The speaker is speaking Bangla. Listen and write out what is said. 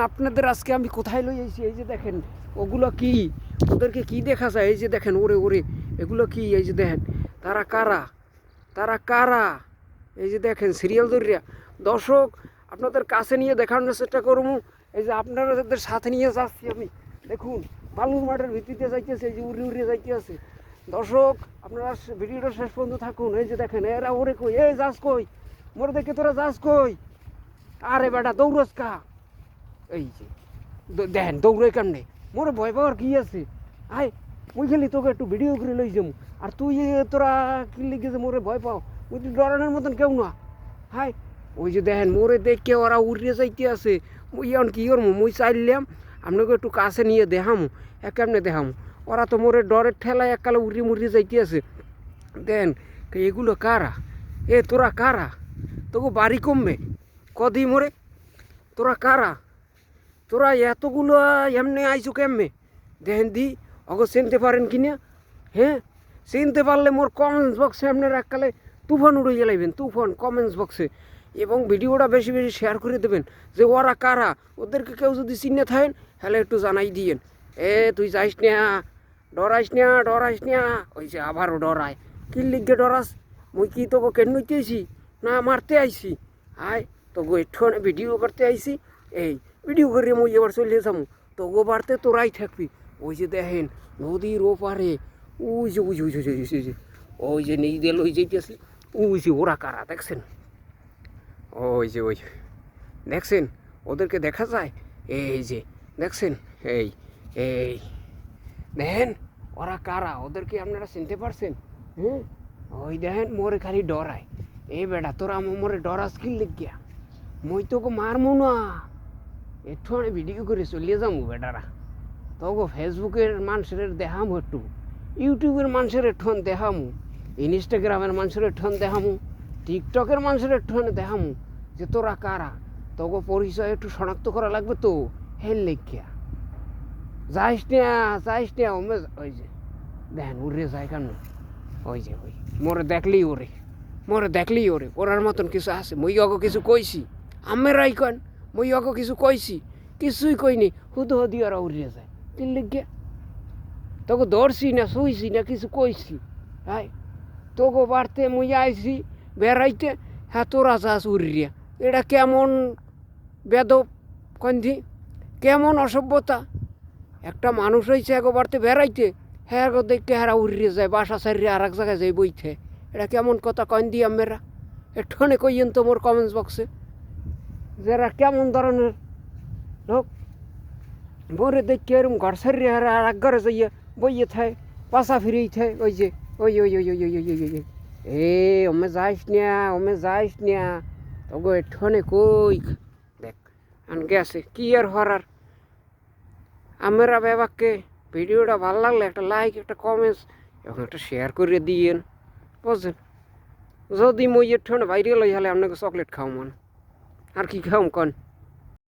আপনাদের আজকে আমি কোথায় লই আইছি, এই যে দেখেন ওগুলো কি, ওদেরকে কি দেখা যায়, এই যে দেখেন ওরে ওরে এগুলো কি, এই যে দেখেন তারা কারা, তারা কারা, এই যে দেখেন সিরিয়াল ধরিয়া। দর্শক আপনাদের কাছে নিয়ে দেখানোর চেষ্টা করবো, এই যে আপনাদের সাথে নিয়ে যাচ্ছি আমি। দেখুন বালুর মাঠের ভিত্তিতে যাইতেছে, এই যে উড়ে উড়ে যাইতে আছে। দর্শক আপনারা ভিডিওটা শেষ পর্যন্ত থাকুন। এই যে দেখেন এরা ওরে কই, এই যাস কই, মোরে দেখে তোরা যাস কই, আরে বেটা দৌড়স কা, এই যে দেখেন দৌড়ে কেমনে, মোরে ভয় পাওয়ার কি আছে, আয় মুই খেলি তোকে একটু ভিডিও করে লই যাবো, আর তুই তোরা কি লিখে যে মোরে ভয় পাও, ওই তুই ডরানোর মতন কেউ না। হাই ওই যে দেখেন মোরে দেখে ওরা উড়িয়ে যাইতে আছে, মুই এখন কী করবো, মুই চাইলাম আপনাকে একটু কাছে নিয়ে দেখামো, কেমনে দেখামো, ওরা তো মোরে ডরের ঠেলায় এককালে উড়িয়ে মুড়িয়ে যাইতে আছে। দেন এগুলো কারা, এ তোরা কারা, তোকে বাড়ি কমবে কদি মোরে, তোরা কারা, তোরা এতগুলো এমনি আইসু কেমনে, দেখেন দি অগ চিনতে পারেন কিনা, হ্যাঁ চিনতে পারলে মোর কমেন্টস বক্সে আপনার এককালে তুফান উড়ে গেলাইবেন, তুফান কমেন্টস বক্সে, এবং ভিডিওটা বেশি বেশি শেয়ার করে দেবেন, যে ওরা কারা, ওদেরকে কেউ যদি চিনে থাকেন তাহলে একটু জানাই দিয়েন। তুই যাইস না, ডরাইস না, ডরাইস না, ওই যে আবারও ডরায়, কি লিখে ডরাস, মুই কি তোকে কেন নইতে আইছি না মারতে আইছি, আয় তোকে একটু ভিডিও করতে আইছি, এই ভিডিও করে মুই এবার চলে যাবো, তোগো বাড়তে তোরাই থাকবি। ওই যে দেখেন নদীর ওপারে, ওই যে ওই যে ওই যে ওই যে ওই যে নেই দিল ওই যেতেছে, ওই যে ওরা কারা দেখছেন, ওই যে ওই দেখছেন, ওদেরকে দেখা যায়, এই যে দেখছেন, এই এই দেখেন ওরা কারা, ওদেরকে আপনারা চিনতে পারছেন, হ্যাঁ ওই দেখেন মোরে খালি ডরায়, এই বেটা তোরা মোরে ডরাস কি লিখিয়া, মই তোকে মারমু না, একটু আমি ভিডিও করে চলিয়ে যাবো বেটারা, তবু ফেসবুকের মানুষের দেখামো, একটু ইউটিউবের মানুষের একটু দেখামো, ইনস্টাগ্রামের মানুষের একটু দেখামো, টিকটকের মানুষের একটু দেখামো, যে তোরা কারা, তবু পরিচয় একটু শনাক্ত করা লাগবে তো, হেল লেখিয়া যাইস না, যাইস না, ওই যে দেখেন উড়ে যায় কেন, ওই যে ওই মোরে দেখলেই ওরে, মোরে দেখলেই ওরে, ওরার মতন কিছু আছে, মই অগো কিছু কইছি, আমেরাই কন মই অগো কিছু কইছি, কিছুই কইনি, হুদো হদি ওরা উড়িয়ে যায়, তিন লিখে তোকে ধরছি না শুইছি না কিছু কইছি, হ্যাঁ তোকে বাড়তে মুই আইছি বেড়াইতে, হ্যাঁ তোরা যাস উড়িয়া, এটা কেমন বেদব কন্ধি, কেমন অসভ্যতা, একটা মানুষ হয়েছে এগো বাড়তে বেড়াইতে, হ্যাঁ গো দেখতে হারা উড়িয়ে যায়, বাসা সারিয়ে আর এক জায়গায় যাই বইতে, এটা কেমন কথা কন্দি আমরা, একটুখানে কইয়েন তো মোর কমেন্টস বক্সে, যারা কেমন ধরনের লোক, মোরে দেখতে এরকম ঘর সারিয়ে হারা আর এক ঘরে যাইয়া বইয়ে থায়, পাশা ফিরেই থায়, ওই যে ওই ওই ওই ওই ওই ওই ওই ওই ওমে যাইস না, ওমে যাইস না, তগো একটুখানে কই দেখ আন গেছে কি আর হরার। আমরা বেবাককে ভিডিওটা ভালো লাগলে একটা লাইক, একটা কমেন্টস এবং একটা শেয়ার করে দিয়েন, বুঝছেন, যদি মই একটু ভাইরাল হই হলে আপনাকে চকলেট খাও মন, আর কি খাও কন।